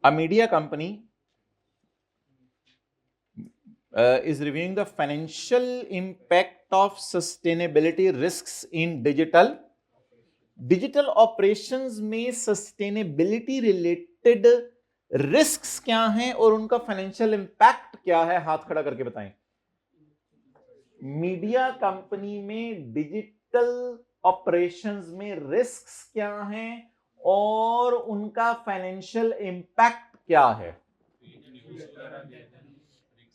A media company is reviewing the financial impact of sustainability risks in digital operations में sustainability related risks क्या हैं और उनका financial impact क्या है, हाथ खड़ा करके बताएं। मीडिया कंपनी में डिजिटल ऑपरेशंस में रिस्क्स क्या हैं और उनका फाइनेंशियल इंपैक्ट क्या है।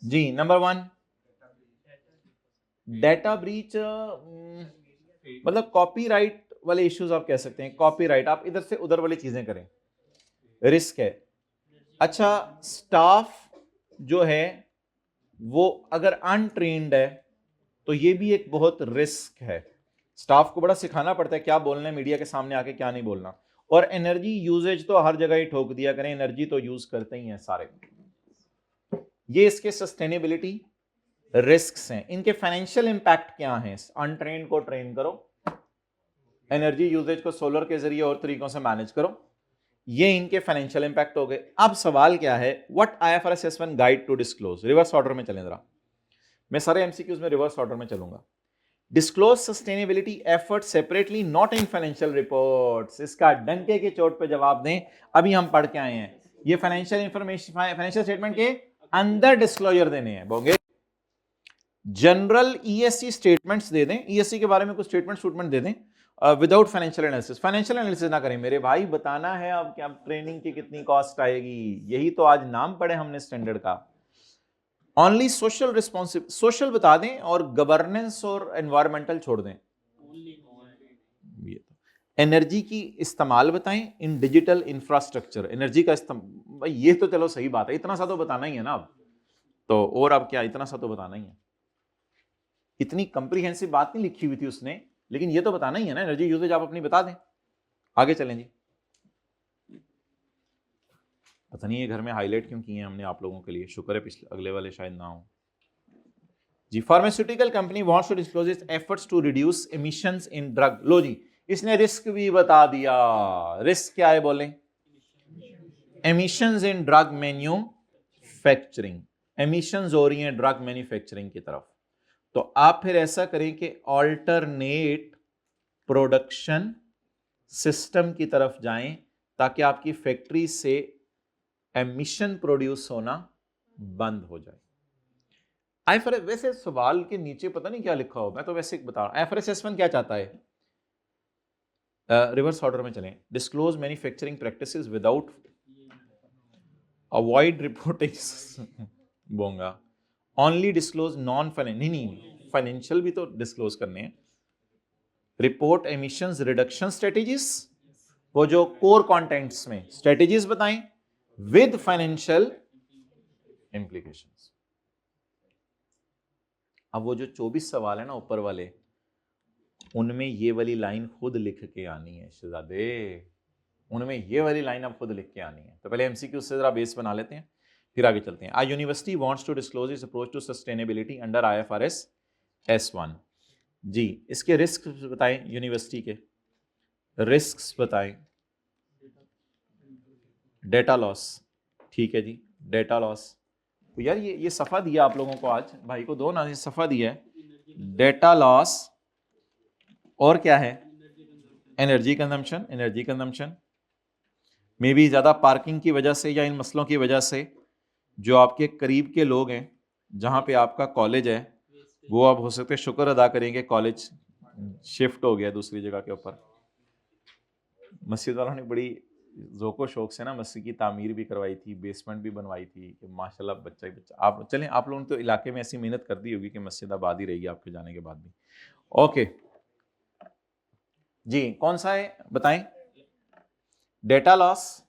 जी, नंबर 1 डेटा ब्रीच, मतलब कॉपीराइट वाले इश्यूज आप कह सकते हैं। कॉपीराइट, आप इधर से उधर वाली चीजें करें, रिस्क है। अच्छा, स्टाफ जो है वो अगर अनट्रेन्ड है तो ये भी एक बहुत रिस्क है। स्टाफ को बड़ा सिखाना पड़ता है क्या बोलना है मीडिया के सामने आके, क्या नहीं बोलना। और एनर्जी यूजेज तो हर जगह ही ठोक दिया करें, एनर्जी तो यूज करते ही हैं सारे। ये इसके सस्टेनेबिलिटी रिस्क्स हैं। इनके फाइनेंशियल इंपैक्ट क्या हैं? अनट्रेन को ट्रेन करो, एनर्जी यूजेज को सोलर के जरिए और तरीकों से मैनेज करो, ये इनके फाइनेंशियल इंपैक्ट हो गए। अब सवाल क्या है, what IFRS S1 guide to disclose. Reverse order में चलें जरा, मैं सारे एमसीक्यूज में रिवर्स ऑर्डर में चलूंगा। Disclose sustainability effort separately not in financial reports. इसका डंके की चोट पे जवाब दें। अभी हम पढ़ के आए हैं ये फाइनेंशियल इंफॉर्मेशन, फाइनेंशियल स्टेटमेंट के अंदर डिस्क्लोजर देने हैं। बोगे जनरल ESC स्टेटमेंट्स दे दें, ESC के बारे में कुछ स्टेटमेंट दे दें without financial analysis. Financial analysis ना करें मेरे भाई, बताना है अब क्या ट्रेनिंग की कितनी कॉस्ट आएगी, यही तो आज नाम पढ़े हमने स्टैंडर्ड का। ओनली सोशल रिस्पॉन्सिव, सोशल बता दें और गवर्नेंस और एनवायरमेंटल छोड़ दें। एनर्जी की इस्तेमाल बताएं इन डिजिटल इंफ्रास्ट्रक्चर, एनर्जी का इस्तेमाल, ये तो चलो सही बात है, इतना सा तो बताना ही है ना अब तो, और अब क्या, इतना सा तो बताना ही है। इतनी कंप्रीहेंसिव बात नहीं लिखी हुई थी उसने, लेकिन ये तो बताना ही है ना, एनर्जी यूजेज आप अपनी बता दें। आगे चलें जी। पता नहीं ये घर में हाईलाइट क्यों किए हैं हमने आप लोगों के लिए, शुक्र है पिछले अगले वाले शायद ना हो जी। Pharmaceutical company wants to disclose its efforts to reduce emissions in drug. लो जी, इसने रिस्क भी बता दिया। रिस्क क्या है बोलें? Emissions in drug manufacturing, emissions हो रही हैं ड्रग मैन्युफैक्चरिंग की तरफ। तो आप फिर ऐसा करें कि ऑल्टरनेट प्रोडक्शन सिस्टम की तरफ जाएं ताकि आपकी फैक्ट्री से एमिशन प्रोड्यूस होना बंद हो जाए। IFRS, वैसे सवाल के नीचे पता नहीं क्या लिखा हो, मैं तो वैसे बता रहा हूं। IFRS S1 क्या चाहता है? रिवर्स ऑर्डर में चलें। Disclose manufacturing practices without, avoid reporting बोंगा, ओनली डिस्क्लोज नॉन फाइनेंशियल, नहीं फाइनेंशियल भी तो डिस्क्लोज करने हैं। रिपोर्ट एमिशंस रिडक्शन स्ट्रेटेजीज, वो जो कोर कंटेंट्स में स्ट्रेटेजीज बताएं विद फाइनेंशियल इंप्लीकेशंस। अब वो जो 24 सवाल है ना ऊपर वाले, उनमें ये वाली लाइन खुद लिख के आनी है शहजादे, उनमें ये वाली लाइन अब खुद लिख के आनी है। तो पहले एमसीक्यू से जरा बेस बना लेते हैं, फिर आगे चलते हैं। A university wants to disclose its approach to sustainability under IFRS S1 जी। इसके रिस्क बताएं, यूनिवर्सिटी के रिस्क बताएं। डेटा लॉस, ठीक है जी, डेटा लॉस। तो यार ये सफा दिया आप लोगों को, आज भाई को दो ना, ये सफा दिया है। डेटा लॉस और क्या है? Energy consumption. एनर्जी कंजम्पशन में भी ज्यादा पार्किंग की वजह से या इन मसलों की वजह से जो आपके करीब के लोग हैं, जहां पे आपका कॉलेज है, वो अब हो सकते शुक्र अदा करेंगे कॉलेज शिफ्ट हो गया दूसरी जगह के ऊपर। मस्जिद वालों ने बड़ी जोको शौक से ना मस्जिद की तामीर भी करवाई थी, बेसमेंट भी बनवाई थी कि माशाल्लाह बच्चा ही बच्चा। आप चलें, आप लोगों ने तो इलाके में ऐसी मेहनत कर दी होगी कि मस्जिद आबाद ही रहेगी आपके जाने के बाद भी। ओके जी, कौन सा है बताएं? Data loss,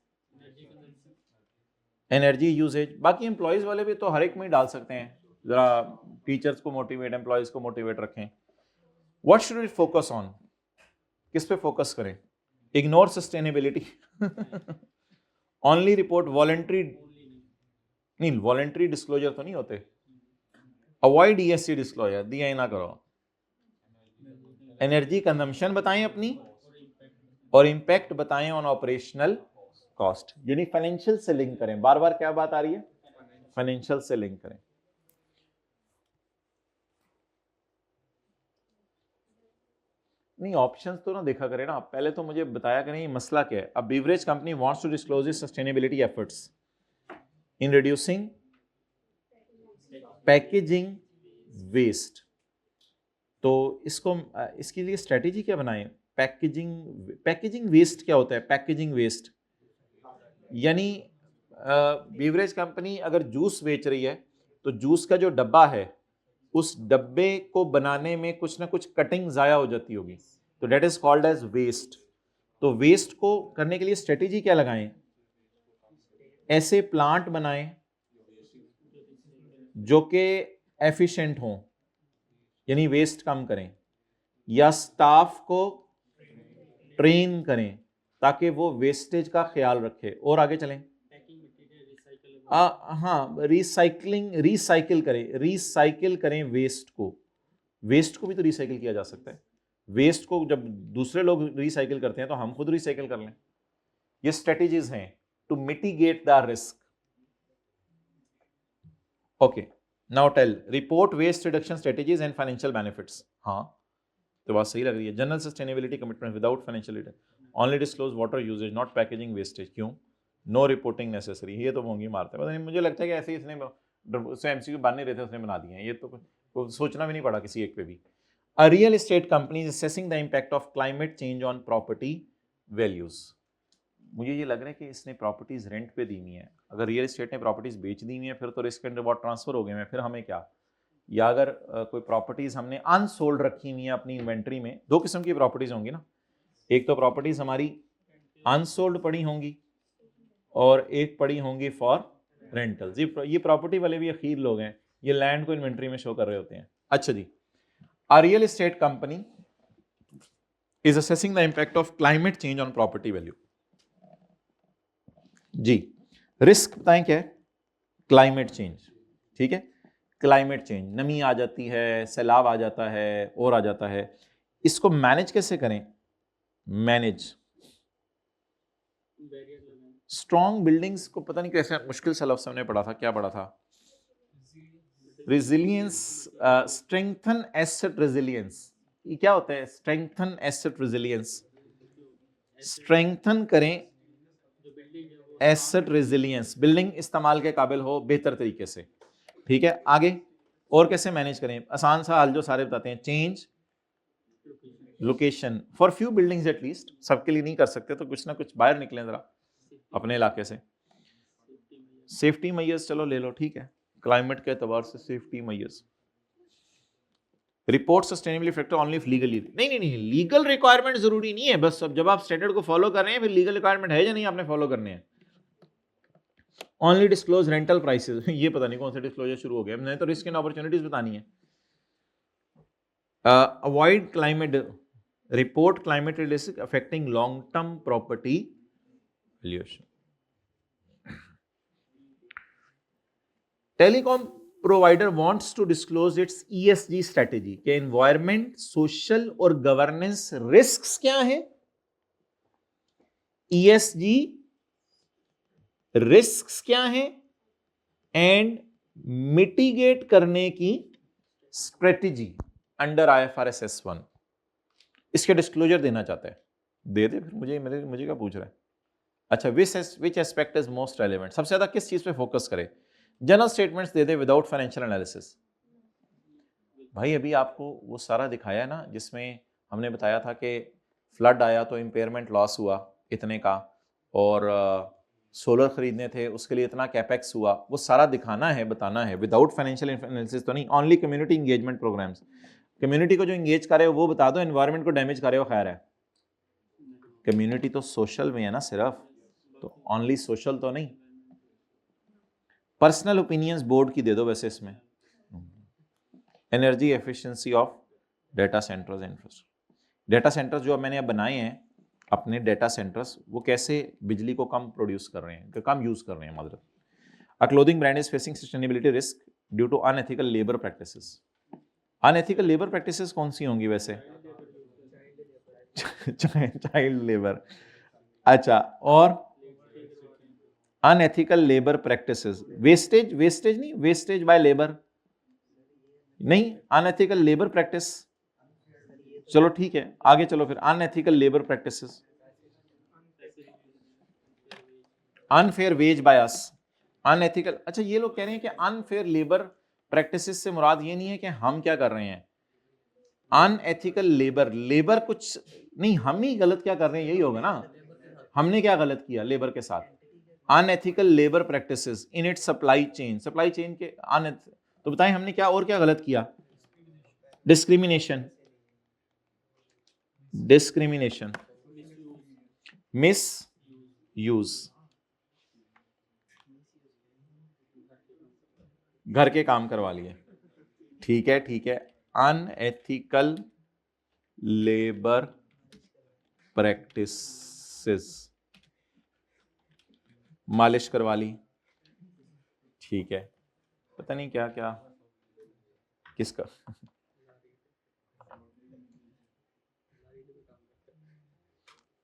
energy usage. बाकी एम्प्लॉयज वाले भी तो हर एक में ही डाल सकते हैं, जरा टीचर्स को मोटिवेट, एम्प्लॉयज को मोटिवेट रखें। What should we focus on, किस पे फोकस करें? Ignore sustainability only report voluntary, नहीं वॉलंटरी डिस्क्लोजर तो नहीं होते। अवॉइड ESC डिस्क्लोजर, दिया ही ना करो। एनर्जी कंजम्पशन बताएं अपनी और इंपैक्ट बताएं ऑन ऑपरेशनल कॉस्ट, यानी फाइनेंशियल से लिंक करें। बार बार क्या बात आ रही है, फाइनेंशियल से लिंक करें। नहीं ऑप्शंस तो ना देखा करें ना, पहले तो मुझे बताया करें ये मसला क्या है। अब beverage company wants to disclose its sustainability efforts in reducing packaging waste, तो इसको इसके लिए स्ट्रेटेजी क्या बनाएं? पैकेजिंग वेस्ट क्या होता है? पैकेजिंग वेस्ट यानी बीवरेज कंपनी अगर जूस बेच रही है तो जूस का जो डब्बा है उस डब्बे को बनाने में कुछ ना कुछ कटिंग जाया हो जाती होगी, तो that is called as waste. तो वेस्ट को करने के लिए स्ट्रेटेजी क्या लगाएं? ऐसे प्लांट बनाएं जो कि एफिशिएंट हों, यानी वेस्ट कम करें, या स्टाफ को ट्रेन करें ताकि वो वेस्टेज का ख्याल रखे। और आगे चलें, हाँ रिसाइकिल करें वेस्ट को भी तो रिसाइकिल किया जा सकता है। वेस्ट को जब दूसरे लोग रिसाइकिल करते हैं तो हम खुद रिसाइकिल कर लें। ये स्ट्रेटेजीज हैं to mitigate the risk. Okay, now tell report waste reduction strategies and financial benefits. हाँ तो बात सही लग रही है। General sustainability commitment without financial only disclose water usages not packaging wastage. क्यों? No reporting necessary. ये तो मोंगी मारता है, पता नहीं, मुझे लगता है कि ऐसे ही इसने उससे एमसीक्यू बन नहीं रहे थे उसने बना दिए हैं। ये तो सोचना भी नहीं पड़ा किसी एक पे भी। अ real estate company is assessing the impact of climate change on property values. मुझे ये लग रहा है कि इसने प्रॉपर्टीज रेंट पे दी हुई है। अगर रियल एस्टेट ने प्रॉपर्टीज बेच दी हुई है फिर तो रिस्क एंड रिवॉर्ड ट्रांसफर हो गए हैं, फिर हमें क्या। या अगर कोई प्रॉपर्टीज हमने अनसोल्ड रखी हुई है अपनी इन्वेंट्री में, दो किस्म की प्रॉपर्टीज होंगी ना, एक तो प्रॉपर्टीज हमारी अनसोल्ड पड़ी होंगी और एक पड़ी होंगी फॉर रेंटल्स। ये प्रॉपर्टी वाले भी अखीर लोग हैं, ये लैंड को इन्वेंट्री में शो कर रहे होते हैं। अच्छा जी, a real estate company is assessing the impact of climate change on property value. जी रिस्क बताएं क्या है? Climate change. ठीक है, क्लाइमेट चेंज, नमी आ जाती है, सैलाब आ जाता है और आ जाता है। इसको मैनेज कैसे करें? मैनेज स्ट्रॉन्ग बिल्डिंग्स को, पता नहीं कैसे मुश्किल सा लफ्ज़ हमने पढ़ा था, क्या पढ़ा था? Resilience, strengthen asset resilience. ये क्या होता है स्ट्रेंथन एसेट रेजिलियंस? स्ट्रेंथन करें एसेट रेजिलियंस, बिल्डिंग इस्तेमाल के काबिल हो बेहतर तरीके से। ठीक है, आगे और कैसे मैनेज करें? आसान सा हल जो सारे बताते हैं, change location for few buildings at least, सबके लिए नहीं कर सकते तो कुछ ना कुछ बाहर निकलें जरा अपने इलाके से। सेफ्टी मेजर्स चलो ले लो, ठीक है, क्लाइमेट के एतबार से safety measures. Report sustainability factor only if legally, नहीं लीगल रिक्वायरमेंट जरूरी नहीं है, बस अब जब आप स्टैंडर्ड को फॉलो कर रहे हैं फिर लीगल रिक्वायरमेंट है या नहीं आपने फॉलो करने हैं। ओनली डिस्क्लोज रेंटल प्राइसेस, ये पता नहीं कौन से डिस्क्लोजर शुरू हो गए, हमने तो रिस्क एंड अपॉर्चुनिटीज बतानी है। Avoid climate, report climate risk affecting long term property valuation. Telecom provider wants to disclose its ESG strategy के एनवायरमेंट, सोशल और गवर्नेंस रिस्क्स क्या है? ESG रिस्क्स क्या है एंड मिटिगेट करने की स्ट्रेटेजी अंडर IFRS S1। इसके डिस्क्लोजर देना चाहता है, दे दे फिर, मुझे क्या पूछ रहा है। अच्छा, विच एस्पेक्ट इज मोस्ट रेलेवेंट, सबसे ज्यादा किस चीज पे फोकस करे? जनरल स्टेटमेंट्स दे दे विदाउट फाइनेंशियल एनालिसिस। भाई अभी आपको वो सारा दिखाया है ना जिसमें हमने बताया था कि फ्लड आया तो इम्पेयरमेंट लॉस हुआ इतने का, और सोलर खरीदने थे उसके लिए इतना कैपेक्स हुआ, वो सारा दिखाना है, बताना है, विदाउट फाइनेंशियल एनालिसिस तो नहीं। Only community engagement programs, community को जो इंगेज करे वो बता दो, एनवायरमेंट को डैमेज करे वो खैर है। कम्युनिटी तो सोशल में है ना सिर्फ, तो ओनली सोशल तो नहीं। पर्सनल ओपिनियंस बोर्ड की दे दो वैसे इसमें। Energy efficiency of data centres infrastructure, data centres जो मैंने अब बनाए हैं अपने डेटा सेंटर्स, वो कैसे बिजली को कम प्रोड्यूस कर रहे हैं, कम यूज कर रहे हैं। मतलब a clothing brand is facing sustainability risk due to unethical labour practices. Unethical labour practices कौन सी होंगी वैसे? Child labour. अच्छा, और unethical labour practices, wastage, wastage नहीं, वेस्टेज बाय लेबर नहीं, अनएथिकल लेबर प्रैक्टिस। चलो ठीक है, आगे चलो फिर, unethical labour practices, unfair wage bias, unethical. अच्छा, ये लोग कह रहे हैं कि अनफेयर लेबर प्रैक्टिसेस से मुराद ये नहीं है कि हम क्या कर रहे हैं, अनएथिकल लेबर, लेबर कुछ नहीं, हम ही गलत क्या कर रहे हैं, यही होगा ना, हमने क्या गलत किया लेबर के साथ। Unethical labour practices in its supply chain, supply chain के तो बताएं हमने क्या और क्या गलत किया, डिस्क्रिमिनेशन, डिस्क्रिमिनेशन, मिस यूज, घर के काम करवा लिए, ठीक है ठीक है, अनएथिकल लेबर प्रैक्टिसेस, मालिश करवा ली, ठीक है, पता नहीं क्या क्या किसका।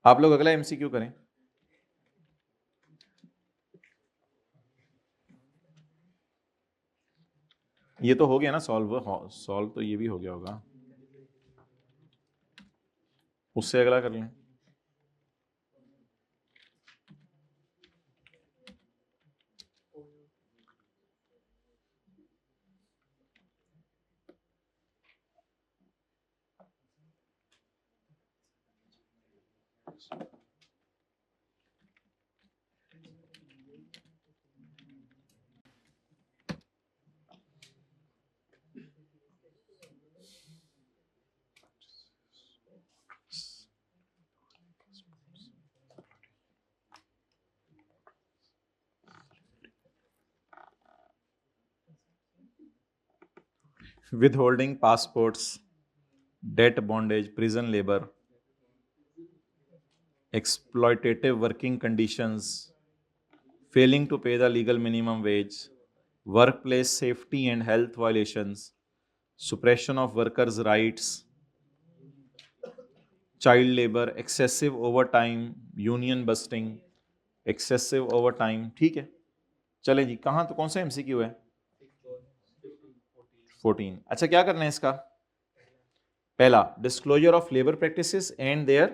आप लोग अगला एमसीक्यू करें। ये तो हो गया ना सॉल्व, सॉल्व तो ये भी हो गया होगा, उससे अगला कर लें। withholding passports, debt bondage, prison labor, exploitative working conditions, failing to pay the legal minimum wage, workplace safety and health violations, suppression of workers' rights, child labor, excessive overtime, union busting, excessive overtime, ठीक है। चले जी, कहाँ तो कौन सा MCQ है, 14। अच्छा, क्या करना है इसका, पहला disclosure of labour practices and there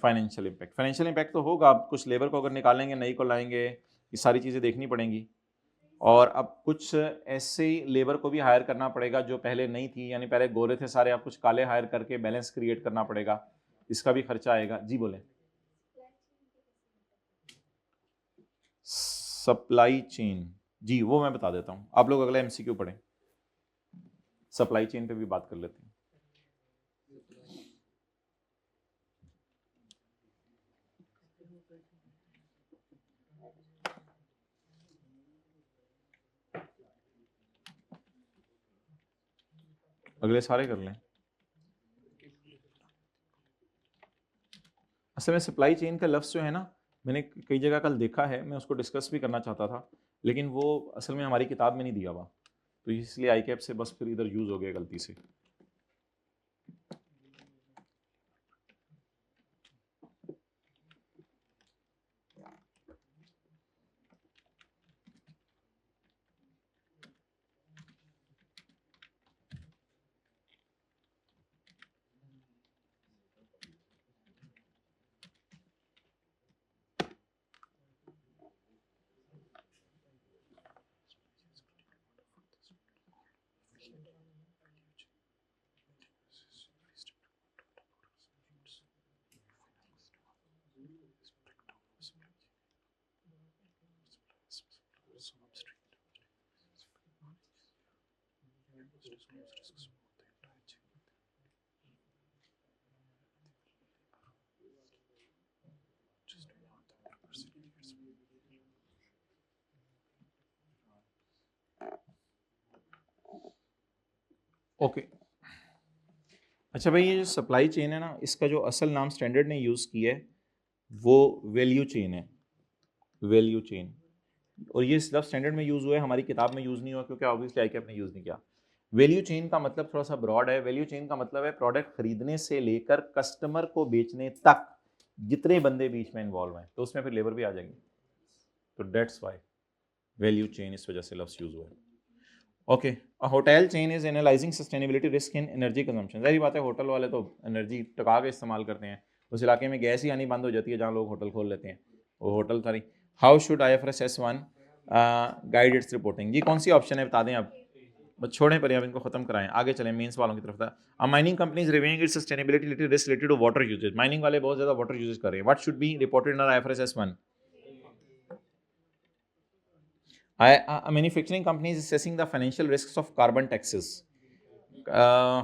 financial impact, financial impact तो होगा, आप कुछ लेबर को अगर निकालेंगे, नई को लाएंगे, ये सारी चीजें देखनी पड़ेंगी। और अब कुछ ऐसे लेबर को भी हायर करना पड़ेगा जो पहले नहीं थी, यानी पहले गोरे थे सारे, आप कुछ काले हायर करके बैलेंस क्रिएट करना पड़ेगा, इसका भी खर्चा आएगा। जी बोले, सप्लाई चेन, जी वो मैं बता देता हूं, आप लोग अगला एमसीक्यू पढ़ें, सप्लाई चेन पे भी बात कर लेते हैं। अगले सारे कर लें। असल में सप्लाई चेन का लफ्ज़ जो है ना, मैंने कई जगह कल देखा है, मैं उसको डिस्कस भी करना चाहता था, लेकिन वो असल में हमारी किताब में नहीं दिया हुआ, तो इसलिए आई कैप से बस फिर इधर यूज़ हो गया गलती से। ओके, अच्छा भाई, ये जो सप्लाई चेन है ना, इसका जो असल नाम स्टैंडर्ड ने यूज़ किया है वो वैल्यू चेन है, वैल्यू चेन। और ये लफ्ज़ स्टैंडर्ड में यूज़ हुआ है, हमारी किताब में यूज़ नहीं हुआ, क्योंकि ऑब्वियसली आई कैप ने यूज़ नहीं किया। वैल्यू चेन का मतलब थोड़ा सा ब्रॉड है, वैल्यू चेन का मतलब है प्रोडक्ट खरीदने से लेकर कस्टमर को बेचने तक जितने बंदे बीच में इन्वॉल्व हैं, तो उसमें फिर लेबर भी आ जाएगी। तो डेट्स वाई वैल्यू चेन इस वजह से लफ्ज यूज हुआ है। Okay, a hotel chain is analysing sustainability risk in energy consumption. सही बात है, होटल वाले तो एनर्जी टका के इस्तेमाल करते हैं, उस इलाके में गैस ही आनी बंद हो जाती है जहाँ लोग होटल खोल लेते हैं, वो होटल सारी। How should IFRS S1 guide its reporting? जी कौन सी ऑप्शन है बता दें आप, बस छोड़ें पर, अब इनको खत्म कराएं, आगे चलें मेन सवालों की तरफ था। A mining company is reviewing its sustainability related risk related to water usage. Mining वाले बहुत ज्यादा वाटर यूजेज कर रहे हैं, what should be reported in IFRS S1? A manufacturing company is assessing the financial risks of carbon taxes.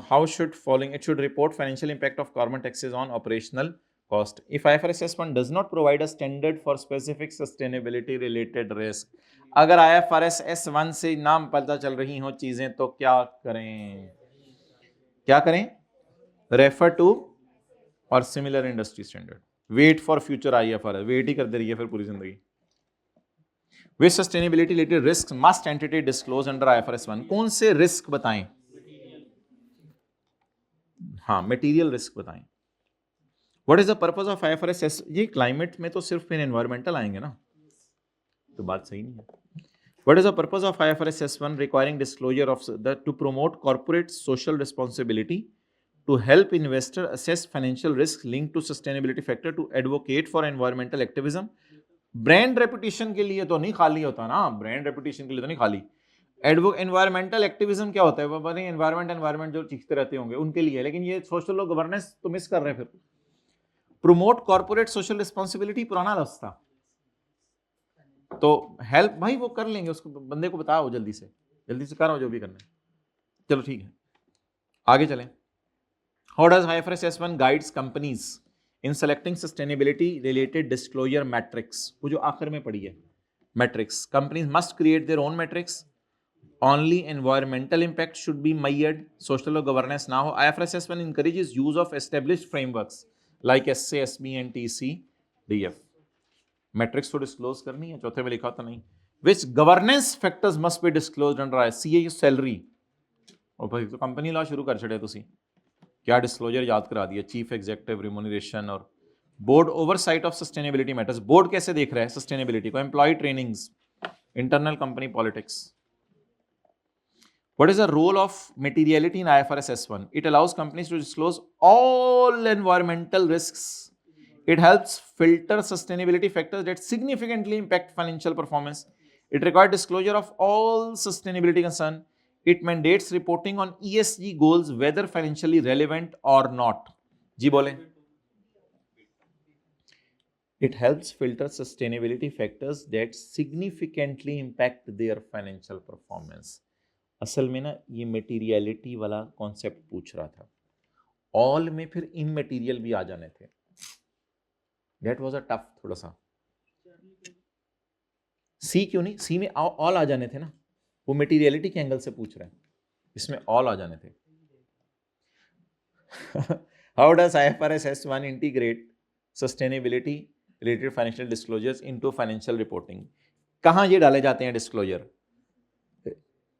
How should following? It should report financial impact of carbon taxes on operational cost. If IFRS S1 does not provide a standard for specific sustainability related risk, अगर IFRS S1 से नाम पता चल रही हो चीजें तो क्या करें? क्या करें? रेफर टू और similar industry standard. Wait for future IFRS, wait ही कर दे रही है फिर पूरी जिंदगी। Which sustainability related risks must entity disclose under IFRS 1? कौन से रिस्क बताएं? हाँ, मटेरियल रिस्क बताएं। What is the purpose of IFRS S? ये क्लाइमेट में तो सिर्फ फिर एनवायरमेंटल आएंगे ना, तो बात सही नहीं है। What is the purpose of IFRS S1 requiring disclosure of the to promote corporate social responsibility, to help investor assess financial risks linked to sustainability factor, to advocate for environmental activism? Brand reputation के लिए तो नहीं खाली होता ना, brand reputation के लिए तो नहीं खाली। एनवायरमेंटल एक्टिविज्म क्या होता है? वो बने एनवायरमेंट जो चीखते रहते होंगे उनके लिए, लेकिन ये सोशल गवर्नेंस तो मिस कर रहे हैं। फिर प्रोमोट कॉर्पोरेट सोशल रिस्पॉन्सिबिलिटी पुराना लफ्ज था, तो हेल्प भाई वो कर लेंगे, उसको बंदे को बताओ जल्दी से करो जो भी करना है। चलो ठीक है, आगे चलें। How does IFRS S1 guides companies in selecting sustainability related disclosure metrics? वो जो आखिर में पड़ी है metrics. Companies must create their own metrics, only environmental impact should be measured, social governance ना हो। IFRS S1 encourages use of established frameworks like SA, SB and TCDF। Metrics तो disclose करनी है, चौथे में लिखा था नहीं। Which governance factors must be disclosed under CA salary. और भाई तो कंपनी लॉ शुरू कर छड़े तुसी, क्या डिस्क्लोजर याद करा दिया, चीफ एग्जीक्यूटिव रिम्यूनरेशन और board oversight of sustainability matters. Board कैसे देख रहा है सस्टेनेबिलिटी को? Employee trainings, internal company politics. What is the role of materiality in IFRS S1? It allows companies to disclose all environmental risks. It helps filter sustainability factors that significantly impact financial performance. It requires disclosure of all sustainability concerns. It mandates reporting on ESG goals, whether financially relevant or not. जी बोले। It helps filter sustainability factors that significantly impact their financial performance. असल में ना ये materiality वाला concept पूछ रहा था, all में फिर इमटेरियल भी आ जाने थे। दैट वाज अ टफ थोड़ा सा। सी क्यों नहीं, सी में ऑल आ जाने थे ना, वो मटेरियलिटी के एंगल से पूछ रहा है, इसमें ऑल आ जाने थे। How does IFRS S1 integrate sustainability related financial disclosures into financial reporting? कहाँ ये डाले जाते हैं डिस्क्लोजर?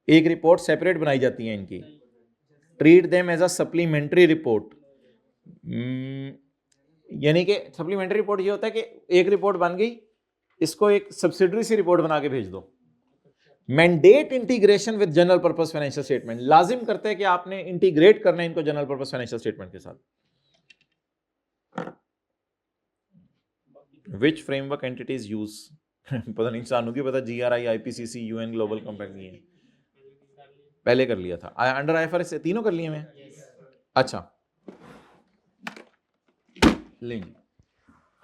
एक रिपोर्ट सेपरेट बनाई जाती है इनकी, treat them as a supplementary report. यानी कि सप्लीमेंट्री रिपोर्ट ये होता है कि एक रिपोर्ट बन गई, इसको एक सब्सिडरी सी रिपोर्ट बना के भेज दो। Mandate integration with general purpose financial statement, लाजिम करते हैं कि आपने इंटीग्रेट करना है इनको जनरल पर्पस फाइनेंशियल स्टेटमेंट के साथ। विच फ्रेमवर्क एंटिटीज यूज? पता नहीं, सानू की पता, GRI, IPCC, UN global compact ये पहले कर लिया था। अंडर IFRS से तीनों कर लिए मैं। अच्छा लेंगे,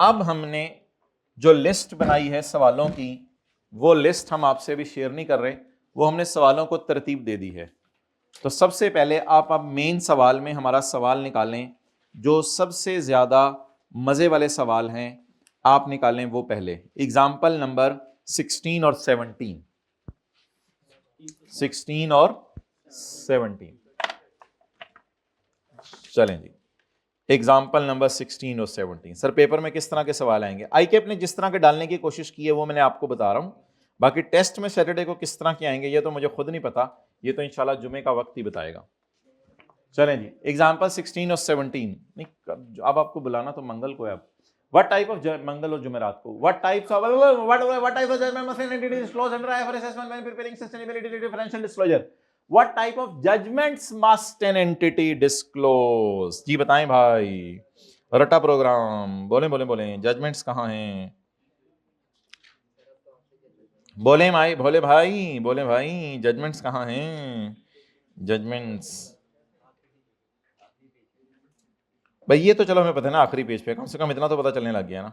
अब हमने जो लिस्ट बनाई है सवालों की, वो लिस्ट हम आपसे भी शेयर नहीं कर रहे, वो हमने सवालों को तरतीब दे दी है। तो सबसे पहले आप अब मेन सवाल में हमारा सवाल निकालें, जो सबसे ज्यादा मजे वाले सवाल हैं आप निकालें वो पहले। एग्जाम्पल नंबर 16 और 17, 16 और 17 चलें जी। एग्जाम्पल नंबर 16 और 17। सर पेपर में किस तरह के सवाल आएंगे? ICAP ने जिस तरह के डालने की कोशिश की है वो मैंने आपको बता रहा हूं, बाकी टेस्ट में सैटरडे को किस तरह के आएंगे ये तो मुझे खुद नहीं पता, ये तो इंशाल्लाह जुमे का वक्त ही बताएगा। चलें जी, एग्जाम्पल 16 और 17। नहीं अब आपको बुलाना तो मंगल को है, अब What type of मंगल और जुमेरात को what types of what type of judgment must an entity disclose under IFRS S1 when preparing sustainability differential disclosure? What type of judgments must an entity disclose? जी बताएं भाई, रटा प्रोग्राम, बोले बोले बोले, judgements कहाँ हैं? बोले भाई, बोले भाई, बोले भाई, जजमेंट्स कहाँ हैं? जजमेंट्स भाई ये तो चलो हमें पता है ना, आखिरी पेज पे, कम से कम इतना तो पता चलने लग गया ना।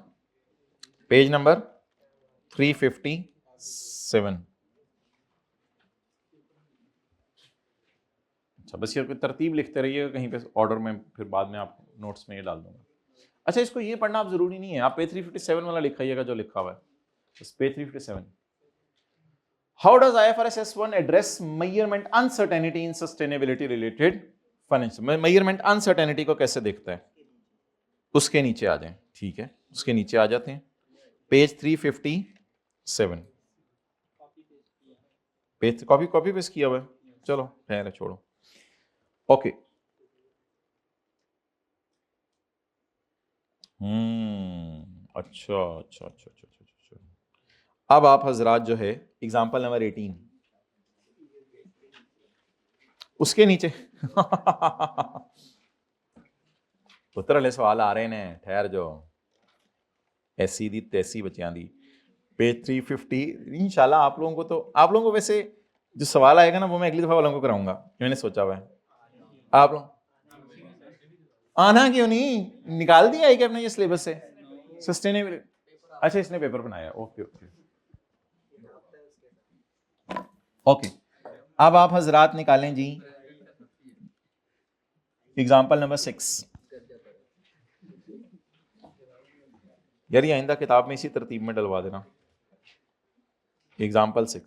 Page number 357। अच्छा बस ये तरतीब लिखते रहिएगा कहीं पे ऑर्डर में, फिर बाद में आप नोट्स में ये डाल दूंगा। अच्छा इसको ये पढ़ना आप जरूरी नहीं है, आप पेज 357 वाला लिखाइएगा जो लिखा हुआ है, बस page 357। How does IFRS S1 address measurement uncertainty in sustainability related finance? measurement uncertainty को कैसे देखता है? उसके नीचे आ जाएं, ठीक है, उसके नीचे आ जाते हैं, पेज 357। पेज कॉपी पेस्ट किया हुआ है, चलो खैर है, छोड़ो। ओके अच्छा अच्छा अच्छा अच्छा अच्छा। अब आप हजरात जो है एग्जाम्पल नंबर 18 उसके नीचे पुत्र वाले सवाल आ रहे हैं, ठहर जो ऐसी दी तैसी बच्चियां दी। पेज 350 इंशाल्लाह आप लोगों को, तो आप लोगों को वैसे जो सवाल आएगा ना वो मैं अगली दफा वालों को कराऊंगा, मैंने सोचा हुआ है। आप लोग आना क्यों नहीं, निकाल दिया है क्या अपने ये सिलेबस से सस्टेनेबल? अच्छा इसने पेपर बनाया, ओके ओके ओके। अब आप हजरात निकालें जी एग्जाम्पल नंबर 6। यार ये आइंदा किताब में इसी तरतीब में डलवा देना। एग्जाम्पल 6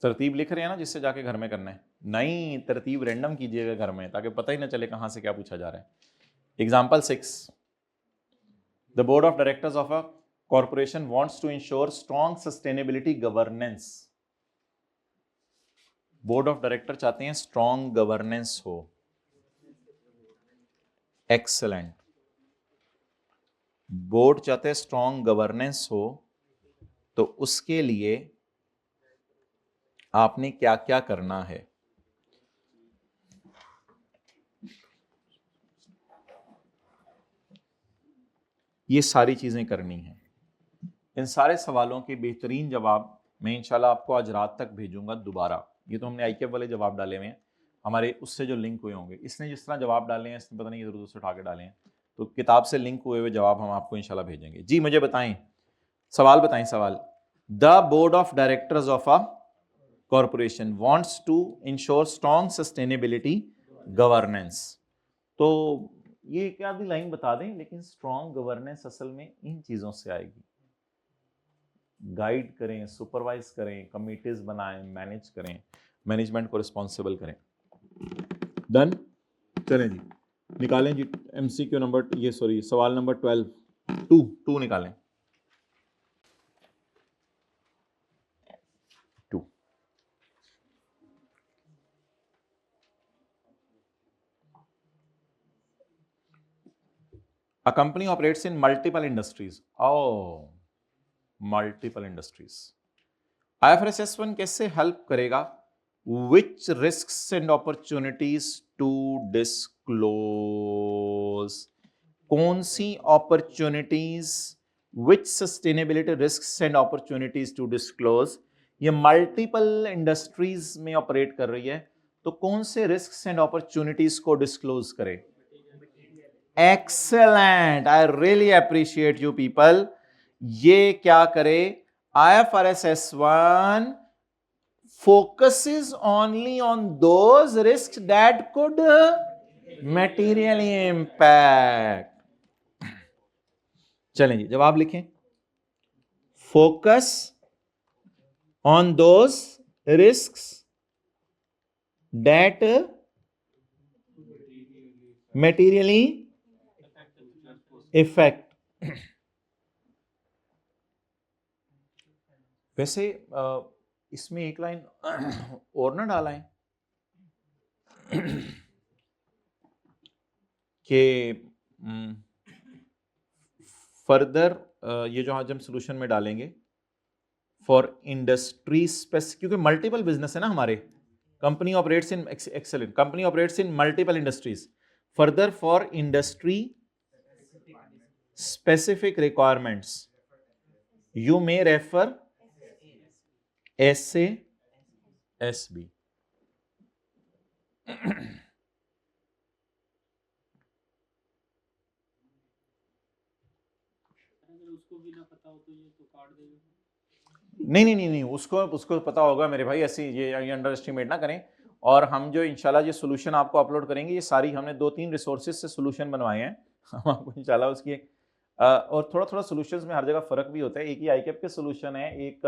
तरतीब लिख रहे हैं ना, जिससे जाके घर में करना है, नहीं तरतीब रैंडम कीजिएगा घर में, ताकि पता ही ना चले कहां से क्या पूछा जा रहा है। Example 6, the board of directors of a corporation wants to ensure strong sustainability governance. Board of director चाहते हैं स्ट्रॉन्ग गवर्नेंस हो, एक्सलेंट। बोर्ड चाहते हैं स्ट्रॉन्ग गवर्नेंस हो, तो उसके लिए आपने क्या क्या करना है? ये सारी चीजें करनी है। इन सारे सवालों के बेहतरीन जवाब मैं इंशाल्लाह आपको आज रात तक भेजूंगा दोबारा। ये तो हमने आईकेएफ वाले जवाब डाले हुए हैं हमारे, उससे जो लिंक हुए होंगे, इसने जिस तरह जवाब डाले हैं इसने पता नहीं इधर उधर से उठा के डाले हैं, तो किताब से लिंक हुए हुए जवाब हम आपको इंशाल्लाह भेजेंगे। जी मुझे बताएं, सवाल बताएं, सवाल। The board of directors of a corporation wants to ensure strong sustainability governance. तो ये क्या भी लाइन बता दें, लेकिन स्ट्रॉन्ग गवर्नेंस असल में इन चीजों से आएगी, गाइड करें, सुपरवाइज करें, कमिटीज बनाएं, मैनेज करें, मैनेजमेंट को रिस्पॉन्सिबल करें। डन, चलें जी निकालें जी एमसीक्यू नंबर, ये सॉरी सवाल नंबर 12 टू निकालें। 2 A company operates in multiple industries. Oh, multiple industries. IFRS S1 कैसे हेल्प करेगा? Which risks and opportunities to disclose? कौन सी opportunities, which sustainability risks and opportunities to disclose? ये multiple industries में operate कर रही है, तो कौन से रिस्क्स एंड अपॉर्चुनिटीज को डिस्क्लोज करे? Excellent, I really appreciate you people. ये क्या करे? IFRS S1 focuses only on those risks that could materially impact. चलें जी जवाब लिखें। Focus on those risks that materially effect. वैसे इसमें एक लाइन और ना डाला है, कि फर्दर ये जो आज हम सोल्यूशन में डालेंगे फॉर इंडस्ट्री स्पेसिफिक, क्योंकि मल्टीपल बिजनेस है ना हमारे, company operates in excellent, company operates in multiple industries, further for industry specific requirements you may refer SA SB. नहीं, उसको पता होगा मेरे भाई, ऐसे ये अंडर एस्टिमेट ना करें। और हम जो इंशाल्लाह ये सोल्यूशन आपको अपलोड करेंगे, ये सारी हमने 2-3 रिसोर्सेज से सोल्यूशन बनवाए हैं, हम आपको इंशाल्लाह उसकी और थोड़ा थोड़ा सोल्यूशंस में हर जगह फर्क भी होता है। एक ही आईकैप के सोल्यूशन है, एक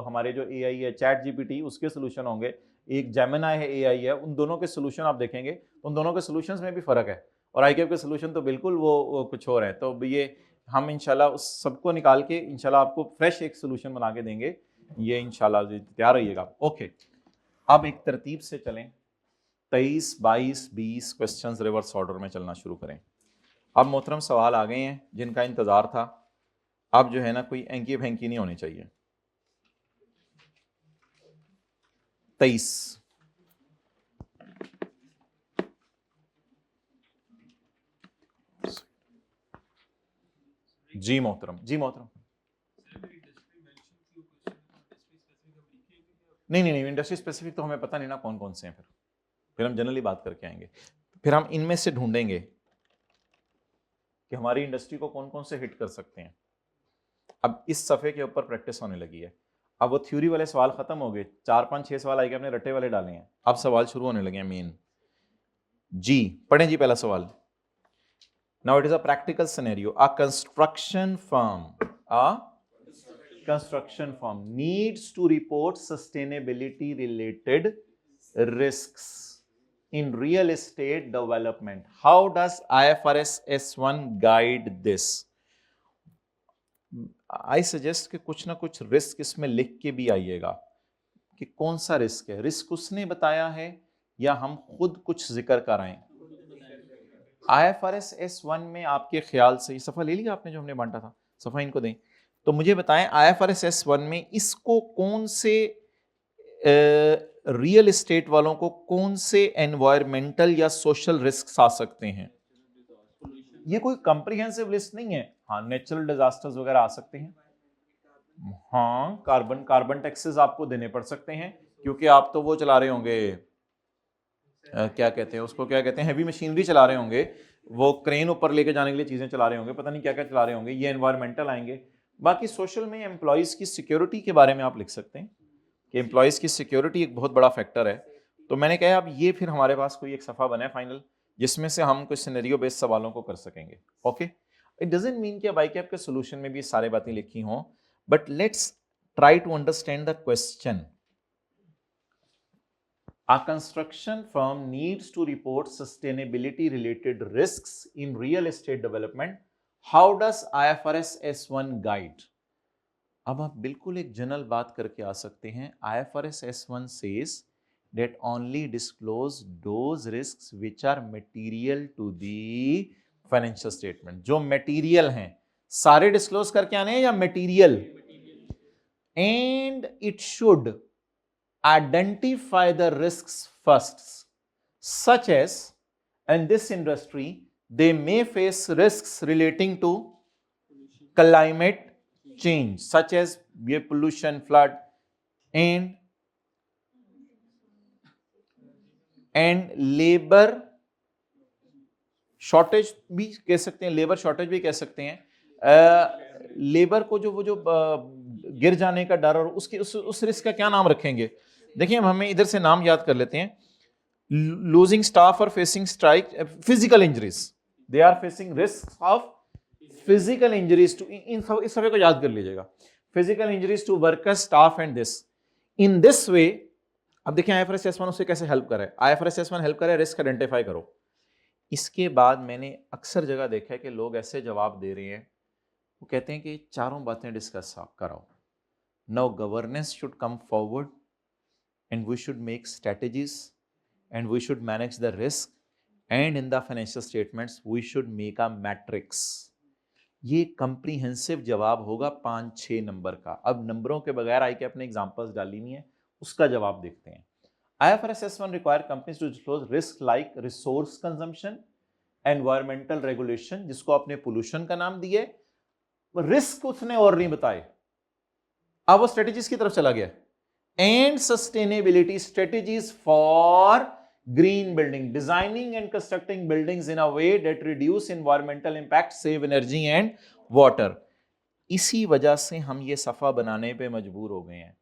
हमारे जो एआई है चैट जीपीटी उसके सोल्यूशन होंगे, एक जेमिनाई है एआई है, उन दोनों के सोल्यूशन आप देखेंगे उन दोनों के सोल्यूशंस में भी फर्क है, और आईकैप के सोल्यूशन तो बिल्कुल वो कुछ और है। तो ये हम इंशाल्लाह उस सबको निकाल के इंशाल्लाह आपको फ्रेश एक सोल्यूशन बना के देंगे, ये इंशाल्लाह तैयार रहिएगा। ओके, अब एक तरतीब से चलें, 23, 22, 20 क्वेश्चंस रिवर्स ऑर्डर में चलना शुरू करें। अब मोहतरम सवाल आ गए हैं जिनका इंतजार था, अब जो है ना कोई एंकी भैंकी नहीं होनी चाहिए। 23 जी मोहतरम, जी मोहतरम। नहीं, इंडस्ट्री स्पेसिफिक तो हमें पता नहीं ना कौन कौन से हैं, फिर हम जनरली बात करके आएंगे, फिर हम इनमें से ढूंढेंगे कि हमारी इंडस्ट्री को कौन कौन से हिट कर सकते हैं। अब इस सफ़े के ऊपर प्रैक्टिस होने लगी है, अब वो थ्योरी वाले सवाल खत्म हो गए, 4, 5, 6 सवाल आएंगे, अपने रट्टे वाले डाले हैं, अब सवाल शुरू होने लगे हैं मेन। जी पढ़ें जी पहला सवाल। Now it is a practical scenario, a construction firm needs to report sustainability related risks in real estate development. How does IFRS S1 guide this? I suggest कि कुछ ना कुछ रिस्क इसमें लिख के भी आइएगा कि कौन सा रिस्क है, रिस्क उसने बताया है या हम खुद कुछ जिक्र कराएं। IFRS S1 में आपके ख्याल से, सफ़ा ले लिया आपने जो हमने बांटा था, सफ़ा इनको दें, तो मुझे बताएं IFRS S1 में इसको कौन से रियल एस्टेट वालों को कौन से एनवायरमेंटल या सोशल रिस्क आ सकते हैं। ये कोई कंप्रीहेंसिव लिस्ट नहीं है, हाँ नेचुरल डिजास्टर्स वगैरह आ सकते हैं, हाँ कार्बन टैक्सेस आपको देने पड़ सकते हैं, क्योंकि आप तो वो चला रहे होंगे, क्या कहते हैं उसको, क्या कहते हैं, हैवी मशीनरी चला रहे होंगे, वो क्रेन ऊपर लेके जाने के लिए चीजें चला रहे होंगे, पता नहीं क्या क्या चला रहे होंगे, ये एनवायरमेंटल आएंगे। बाकी सोशल में एम्प्लॉयज की सिक्योरिटी के बारे में आप लिख सकते हैं कि एम्प्लॉयज की सिक्योरिटी एक बहुत बड़ा फैक्टर है। तो मैंने कहा अब ये फिर हमारे पास कोई एक सफ़ा बना है फाइनल, जिसमें से हम कुछ सिनेरियो बेस्ड सवालों को कर सकेंगे। ओके, इट डजंट मीन कि ICAP के सोल्यूशन में भी सारी बातें लिखी हों, but let's try to understand the question. A construction firm needs to report sustainability related risks in real estate development. How does IFRS S1 guide? अब आप बिल्कुल एक जनरल बात करके आ सकते हैं। IFRS S1 says that only disclose those risks which are material to the financial statement. जो material हैं सारे डिस्क्लोज करके आने हैं या material? And it should identify the risks first, such as in this industry they may face risks relating to climate change, such as pollution, flood, and labor shortage भी कह सकते हैं, लेबर शॉर्टेज भी कह सकते हैं। लेबर को जो वो जो गिर जाने का डर और उसकी उस रिस्क का क्या नाम रखेंगे? देखिए हमें इधर से नाम याद कर लेते हैं। लूजिंग स्टाफ और facing strike, physical injuries, they are facing risk of physical injuries to, इस सभी को याद कर लीजिएगा, physical injuries to workers, staff and this, in this way. अब देखिए IFRS S1 उससे कैसे हेल्प करे। IFRS S1 हेल्प करे रिस्क आइडेंटिफाई करो। इसके बाद मैंने अक्सर जगह देखा है कि लोग ऐसे जवाब दे रहे हैं, वो कहते हैं कि चारों बातें डिस्कस कराओ। Now governance should come forward and we should make strategies and we should manage the risk, and in the financial statements we should make a matrix. ये comprehensive जवाब होगा 5-6 नंबर का. अब नंबरों के बगैर आई के अपने एग्जांपल्स डाली नहीं है, उसका जवाब देखते हैं. IFRS S1 require companies to disclose risk like resource consumption, environmental regulation, जिसको आपने pollution का नाम दिए, रिस्क उसने और नहीं बताए. अब वो स्ट्रेटेजीज की तरफ चला गया. And sustainability strategies for green building, designing and constructing buildings in a way that reduce environmental impact, save energy and water. इसी वजह से हम ये सफा बनाने पे मजबूर हो गए हैं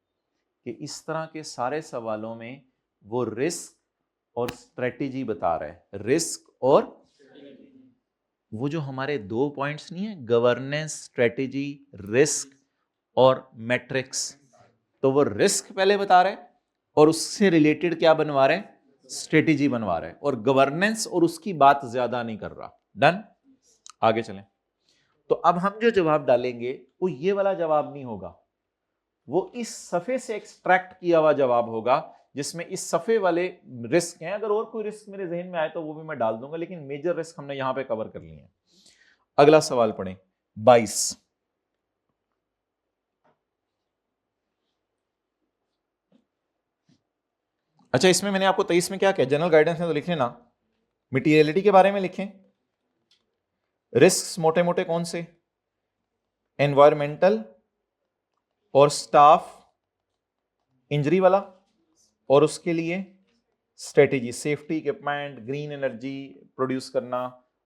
कि इस तरह के सारे सवालों में वो रिस्क और स्ट्रेटेजी बता रहा है. रिस्क और वो जो हमारे 2 पॉइंट्स नहीं है, गवर्नेंस, स्ट्रेटेजी, रिस्क और मैट्रिक्स, तो वो रिस्क पहले बता रहे हैं और उससे रिलेटेड क्या बनवा रहे हैं, स्ट्रेटेजी बनवा रहे हैं, और गवर्नेंस और उसकी बात ज्यादा नहीं कर रहा. डन. आगे चलें. तो अब हम जो जवाब डालेंगे वो ये वाला जवाब नहीं होगा, वो इस सफे से एक्सट्रैक्ट किया हुआ जवाब होगा जिसमें इस सफे वाले रिस्क हैं. अगर और कोई रिस्क मेरे जहन में आए तो वो भी मैं डाल दूंगा, लेकिन मेजर रिस्क हमने यहां पे कवर कर लिए हैं. अगला सवाल पढ़ें. 22. अच्छा, इसमें मैंने आपको 23 में क्या किया, जनरल गाइडेंस में तो लिख लेना, मटीरियलिटी के बारे में लिखें. रिस्क मोटे मोटे कौन से, एनवायरमेंटल और स्टाफ इंजरी वाला, और उसके लिए strategy, safety equipment, green energy produce करना.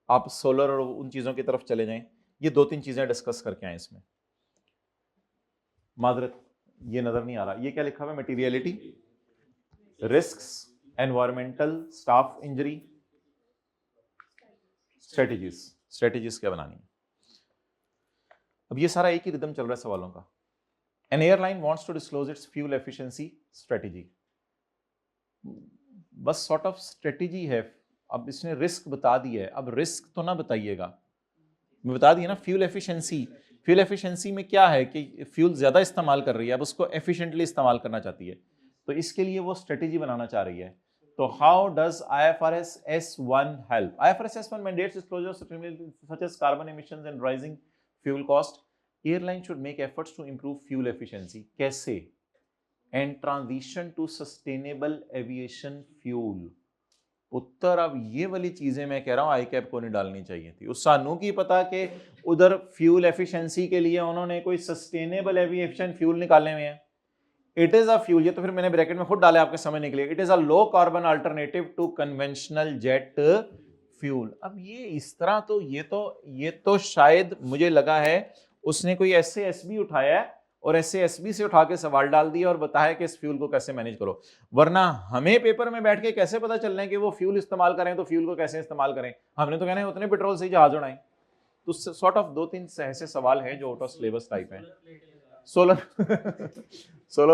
आप सोलर और उन चीजों की तरफ चले जाएं. ये 2-3 चीजें डिस्कस करके आए. इसमें मादरत ये नजर नहीं आ रहा, ये क्या लिखा हुआ है, materiality, risks, environmental, staff injury, strategies. Strategies क्या बनानी है. अब ये सारा एक ही रिदम चल रहा है सवालों का. An airline wants to disclose its fuel efficiency strategy. बस सॉर्ट ऑफ स्ट्रेटेजी है. अब इसने रिस्क बता दिया है, अब रिस्क तो ना बताइएगा, मैं बता दिया ना. फ्यूल एफिशिएंसी, फ्यूल एफिशिएंसी में क्या है कि फ्यूल ज्यादा इस्तेमाल कर रही है, अब उसको एफिशिएंटली इस्तेमाल करना चाहती है, तो इसके लिए वो स्ट्रेटेजी बनाना चाह रही है. तो how does IFRS S1 help. IFRS S1 mandates disclosure such as carbon emissions and rising fuel cost. Airline should make efforts to improve fuel efficiency. कैसे? And transition to sustainable aviation fuel. उत्तर. अब ये वाली चीजें मैं कह रहा हूं ICAP को नहीं डालनी चाहिए थी. उस सानू की पता कि उधर फ्यूल एफिशिएंसी के लिए उन्होंने कोई सस्टेनेबल एविएशन फ्यूल निकालने में है. इट इज अ फ्यूल, ये तो फिर मैंने ब्रैकेट में खुद डाले आपके समझने के लिए. It is a low carbon alternative to conventional jet fuel. अब ये इस तरह तो ये तो शायद मुझे लगा है उसने कोई SASB उठाया है और SASB से उठा के सवाल डाल दिया और बताया कि इस फ्यूल को कैसे मैनेज करो. वरना हमें पेपर में बैठ के कैसे पता चल रहा है कि वो फ्यूल इस्तेमाल करें, तो फ्यूल को कैसे इस्तेमाल करें. हमने तो कहना है उतने पेट्रोल से ही जहाज उड़ाएं. तो सॉर्ट ऑफ 2-3 ऐसे सवाल हैं जो आउट ऑफ सिलेबस टाइप हैं. सोलर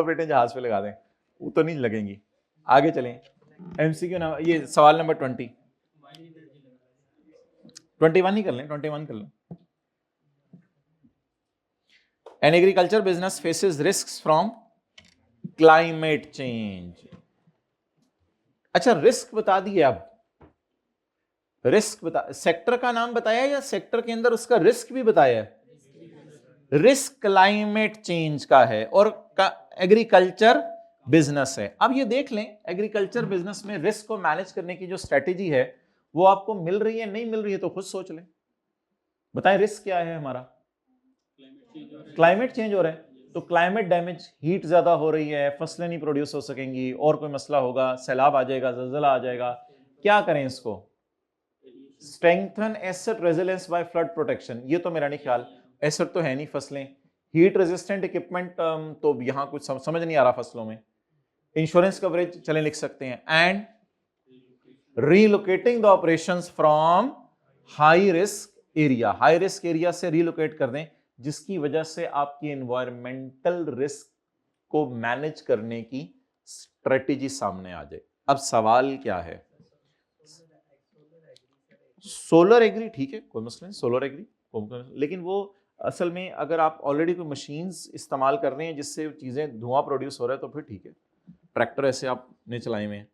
प्लेटें जहाज पे लगा दें, वो तो नहीं लगेंगी. आगे चलें. MCQ ना, ये सवाल नंबर 21 ही कर लें, 21 कर लें. An agriculture business faces risks from climate change. अच्छा, रिस्क बता दिए. अब रिस्क बता, सेक्टर का नाम बताया या सेक्टर के अंदर उसका रिस्क भी बताया है. रिस्क क्लाइमेट चेंज का है और एग्रीकल्चर बिजनेस है. अब ये देख लें, एग्रीकल्चर बिजनेस में रिस्क को मैनेज करने की जो स्ट्रेटेजी है वो आपको मिल रही है, नहीं मिल रही है तो खुद सोच लें. बताएं रिस्क क्या है हमारा. क्लाइमेट चेंज हो रहा है, तो क्लाइमेट डैमेज, हीट ज्यादा हो रही है, फसलें नहीं प्रोड्यूस हो सकेंगी, और कोई मसला होगा, सैलाब आ जाएगा, ज़लज़ला आ जाएगा. क्या करें इसको, strengthen asset resilience bye flood protection. ये तो मेरा नहीं ख्याल, एसेट तो है नहीं फसलें. हीट रेजिस्टेंट इक्विपमेंट तो यहाँ कुछ समझ नहीं आ रहा फसलों में. इंश्योरेंस कवरेज चलें लिख सकते हैं. And relocating the operations from high risk area, high risk area से रीलोकेट कर दें, जिसकी वजह से आपकी एनवायरमेंटल रिस्क को मैनेज करने की स्ट्रेटेजी सामने आ जाए. अब सवाल क्या है, सोलर एग्री ठीक है, कोई मसला नहीं, सोलर एग्री, लेकिन वो असल में अगर आप ऑलरेडी कोई मशीन्स इस्तेमाल कर रहे हैं जिससे चीजें धुआं प्रोड्यूस हो रहा है तो फिर ठीक है. ट्रैक्टर ऐसे आपने चलाए हुए हैं.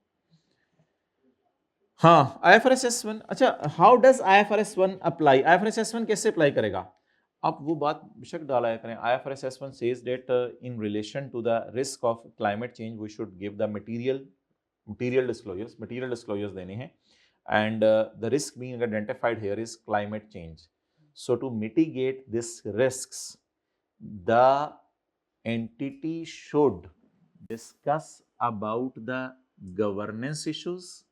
हाँ IFRS S1, अच्छा how does IFRS 1 apply, IFRS S1 कैसे अप्लाई करेगा? आप वो बात बेशक डाला करें, IFRS S1 says that in relation to the risk of climate change we should give the material disclosures देने हैं, and the risk being identified here is climate change. So to mitigate these risks, the entity should discuss about the governance issues,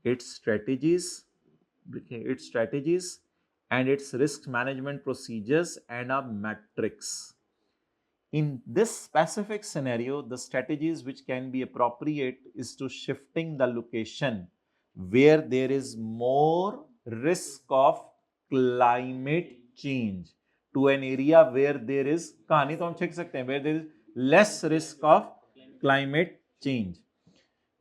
its strategies, and its risk management procedures and a metrics. In this specific scenario, the strategies which can be appropriate is to shifting the location where there is more risk of climate change to an area where there is, कहानी तो हम छेक सकते हैं, where there is less risk of climate change.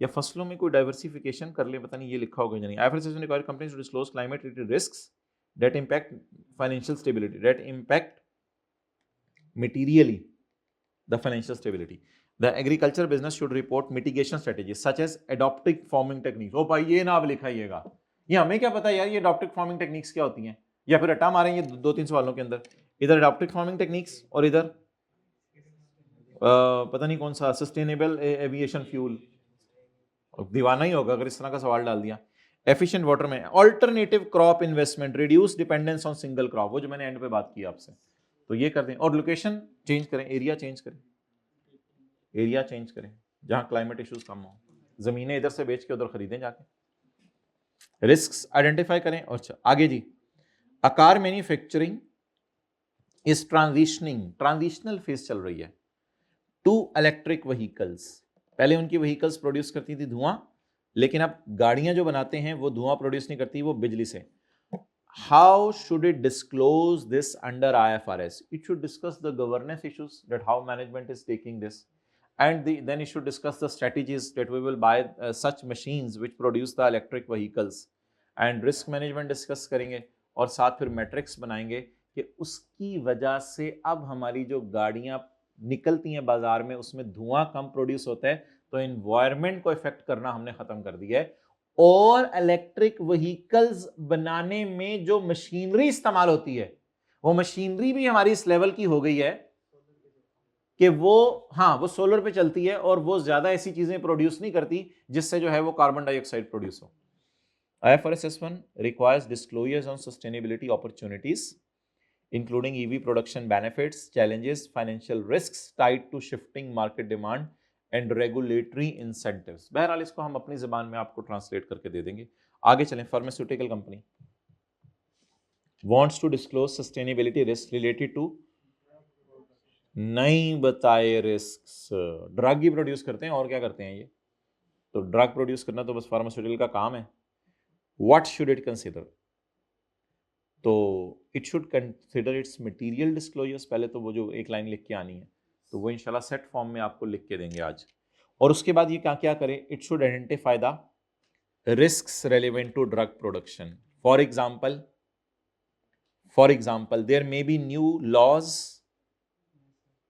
या फसलों में कोई डाइवर्सिफिकेशन कर ले, पता नहीं ये लिखा होगा या नहीं. IFRS requires companies to disclose climate related risks that impact financial stability, that impact materially the financial stability. The agriculture business should report mitigation strategies such as adaptive farming techniques. ओ भाई ये ना अब लिखाइएगा, ये हमें क्या पता यार ये adaptive farming techniques क्या होती हैं, या फिर रट्टा मारेंगे 2-3 सवालों के अंदर, इधर adaptive farming techniques और इधर पता नहीं कौन सा sustainable aviation fuel. दीवाना ही होगा अगर इस तरह का सवाल डाल दिया. एफिशिएंट वाटर में alternative crop investment, reduce dependence on single crop, वो जो मैंने एंड पे बात की आपसे, तो ये कर दें. और लोकेशन चेंज करें, एरिया चेंज करें जहां क्लाइमेट इश्यूज कम हो. जमीनें इधर से बेच के उधर खरीदें जाके. रिस्क्स आइडेंटिफाई करें. और आगे जी, a car manufacturing is transitional phase चल रही है टू इलेक्ट्रिक व्हीकल्स. पहले उनकी व्हीकल्स प्रोड्यूस करती थी धुआं, लेकिन अब गाड़ियां जो बनाते हैं वो धुआं प्रोड्यूस नहीं करती, वो बिजली से. How should it disclose this under IFRS? It should discuss the governance issues, that how management is taking this, and then it should discuss the strategies that we will buy such machines which produce the electric vehicles, and risk management discuss करेंगे, और साथ फिर matrix बनाएंगे कि उसकी वजह से अब हमारी जो गाड़ियां निकलती हैं बाजार में उसमें धुआं कम प्रोड्यूस होता है, तो एनवायरनमेंट को इफेक्ट करना हमने खत्म कर दिया है. और इलेक्ट्रिक व्हीकल्स बनाने में जो मशीनरी इस्तेमाल होती है वो मशीनरी भी हमारी इस लेवल की हो गई है कि वो सोलर पे चलती है और वो ज्यादा ऐसी चीजें प्रोड्यूस नहीं करती जिससे जो है वो कार्बन डाइऑक्साइड प्रोड्यूस हो. IFRS S1 requires disclosures on sustainability opportunities including EV production benefits, challenges, financial risks tied to shifting market demand and regulatory incentives. बहरहाल इसको हम अपनी ज़बान में आपको ट्रांसलेट करके दे देंगे. आगे चलें. Pharmaceutical company wants to disclose sustainability risks related to, नहीं बताए रिस्क्स. ड्रग ही प्रोड्यूस करते हैं और क्या करते हैं ये, तो ड्रग प्रोड्यूस करना तो बस फार्मास्यूटिकल का काम है. What should it consider? तो it should consider its material disclosures. पहले तो वो जो एक लाइन लिख के आनी है तो वो इंशाल्लाह सेट फॉर्म में आपको लिख के देंगे आज. और उसके बाद ये क्या क्या करे, it should identify the risks relevant to drug production. For example there may be new laws.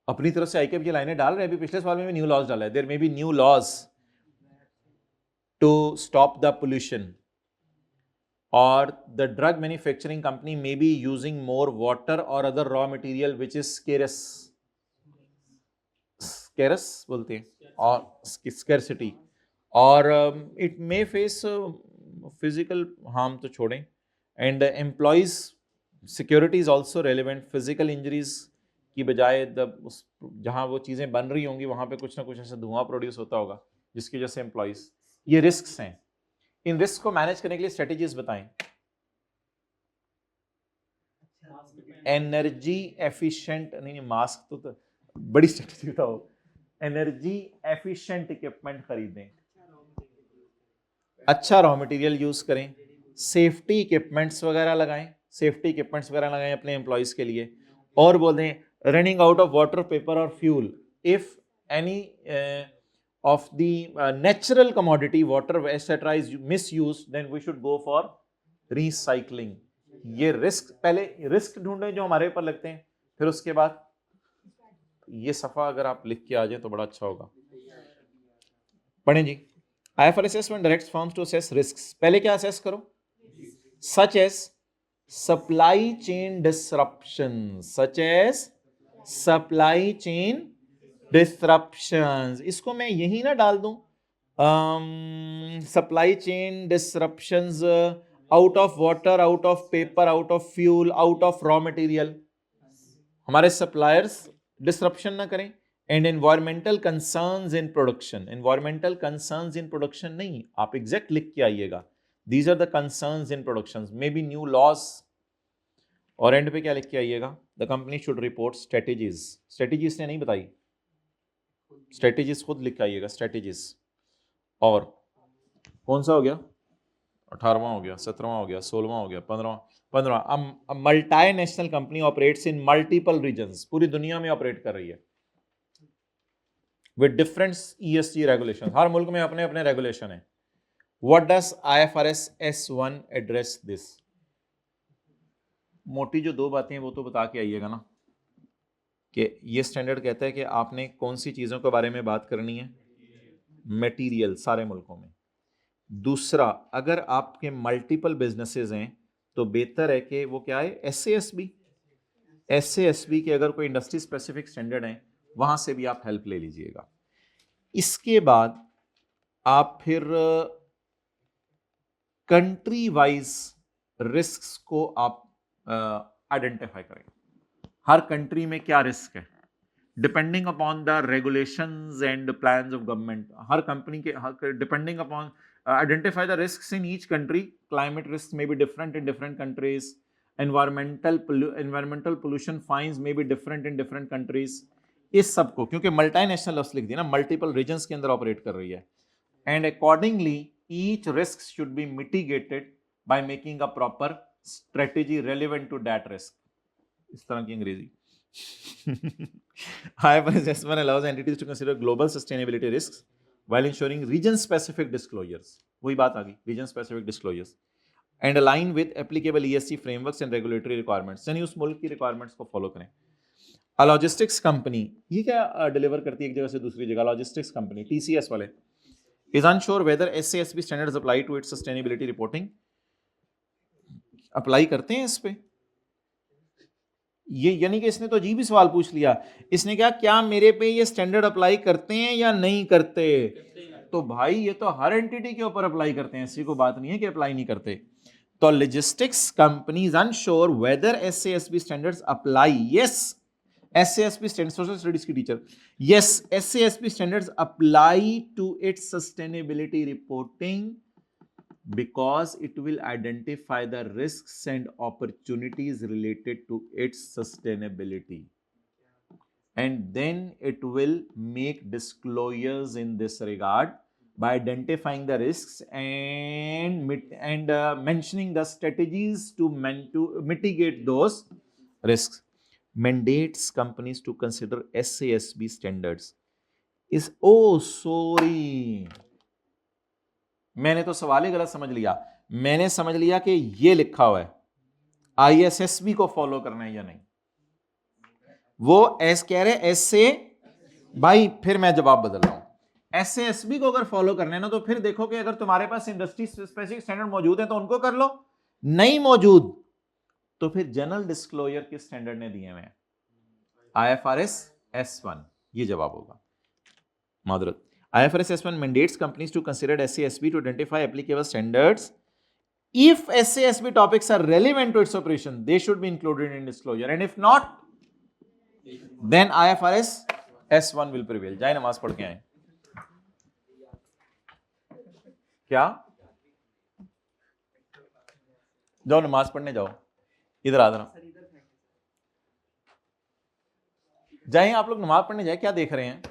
अपनी तरफ से आईकेप ये लाइनें डाल रहे हैं, अभी पिछले सवाल में भी न्यू लॉज डाला है. There may be new laws to stop the pollution, or the drug manufacturing company may be using more water or other raw material which is scarce बोलते हैं, और scarcity, or it may face physical harm, तो छोड़ें. and employees security is also relevant. physical injuries की बजाय जहां वो चीजें बन रही होंगी वहां पे कुछ ना कुछ ऐसा धुआं प्रोड्यूस होता होगा जिसकी वजह से एम्प्लॉइज, ये रिस्क्स हैं. इन रिस्क को मैनेज करने के लिए स्ट्रेटेजीज बताएं. एनर्जी एफिशिएंट, नहीं मास्क तो बड़ी स्ट्रेटेजी बताओ. एनर्जी एफिशिएंट इक्विपमेंट खरीदें, अच्छा रॉ मटेरियल यूज करें, सेफ्टी इक्विपमेंट्स वगैरह लगाएं अपने एम्प्लॉइज के लिए. और बोल दें running out of water, paper और fuel. If any of the natural commodity water etc is misused, then we should go for recycling. ये रिस्क, पहले रिस्क ढूंढें जो हमारे ऊपर लगते हैं, फिर उसके बाद ये सफा अगर आप लिख के आ जाए तो बड़ा अच्छा होगा. पढ़ें जी. IFRS S1 directs firms to assess risks. पहले क्या assess करो? Such as supply chain disruptions. Such as supply chain disruptions. इसको मैं यही ना डाल दूं, supply chain disruptions out of water, out of paper, out of fuel, out of raw material. हमारे suppliers disruption ना करें. And environmental concerns in production. Environmental concerns in production नहीं, आप exact लिख के आइएगा. These are the concerns in productions. Maybe new laws. और and पे क्या लिख के आइएगा? The company should report strategies. Strategies ने नहीं बताई, strategies खुद लिख के आइएगा. Strategies. और कौन सा हो गया? 18वां हो गया, 17वां हो गया, 16वां हो गया, 15वां. अब multinational company operates in multiple regions. पूरी दुनिया में ऑपरेट कर रही है with different ESG regulations. हर मुल्क में अपने अपने रेगुलेशन है. What does IFRS S1 address this? मोटी जो दो बातें हैं वो तो बता के आइएगा ना, कि ये स्टैंडर्ड कहता है कि आपने कौन सी चीज़ों के बारे में बात करनी है. मटेरियल सारे मुल्कों में. दूसरा, अगर आपके मल्टीपल बिजनेसेस हैं तो बेहतर है कि वो क्या है, SASB के अगर कोई इंडस्ट्री स्पेसिफिक स्टैंडर्ड हैं वहां से भी आप हेल्प ले लीजिएगा. इसके बाद आप फिर कंट्री वाइज रिस्क्स को आप आइडेंटिफाई करें. हर कंट्री में क्या रिस्क है depending upon the regulations and plans of government. हर कंपनी के depending upon identify the risks in each country. Climate risks may be different in different countries. Environmental pollution fines may be different in different countries. इस सब को, क्योंकि multinational लफ्ज़ लिख दिया ना, मल्टीपल रीजन्स के अंदर ऑपरेट कर रही है. And accordingly each risk should be mitigated by making a proper strategy relevant to that risk. इस तरह की अंग्रेजी. IFRS S1 allows entities to consider global sustainability risks while ensuring region specific disclosures. वही बात आ गई, region specific disclosures and align with applicable ESG frameworks and regulatory requirements. यानी उस मुल्क की requirements को follow करें. A logistics company, ये क्या डिलीवर करती है एक जगह से दूसरी जगह? लॉजिस्टिक्स कंपनी, TCS वाले, is unsure whether SASB standards apply to its sustainability reporting. Apply करते हैं इस पे? ये यानी कि इसने तो अजीब ही सवाल पूछ लिया. इसने क्या मेरे पे ये स्टैंडर्ड अप्लाई करते हैं या नहीं करते? तो भाई ये तो हर एंटिटी के ऊपर अप्लाई करते हैं, ऐसी कोई बात नहीं है कि अप्लाई नहीं करते. तो logistics companies unsure whether SASB standards apply. Yes, SASB standards, social studies की teacher, yes, SASB standards apply to its sustainability reporting because it will identify the risks and opportunities related to its sustainability, and then it will make disclosures in this regard by identifying the risks and mentioning the strategies to mitigate those risks. Mandates companies to consider SASB standards is, oh sorry, मैंने तो सवाल ही गलत समझ लिया. मैंने समझ लिया कि ये लिखा हुआ है ISSB को फॉलो करना है या नहीं. वो एस कह रहे ऐसे, भाई फिर मैं जवाब बदल रहा हूं. SASB को अगर फॉलो करना है ना, तो फिर देखो कि अगर तुम्हारे पास इंडस्ट्री स्पेसिफिक स्टैंडर्ड मौजूद है तो उनको कर लो, नहीं मौजूद तो फिर जनरल डिस्क्लोजर किस स्टैंडर्ड ने दिए हुए हैं? IFRS S1. ये जवाब होगा. मादरत. IFRS S1 mandates companies to consider SASB to identify applicable standards. If SASB topics are relevant to its operation, they should be included in disclosure. And if not, then IFRS S1 will prevail. जाए नमाज पढ़ के आए. क्या? जाओ नमाज पढ़ने जाओ. इधर आ जाना. जाए आप लोग नमाज पढ़ने जाए. क्या देख रहे हैं?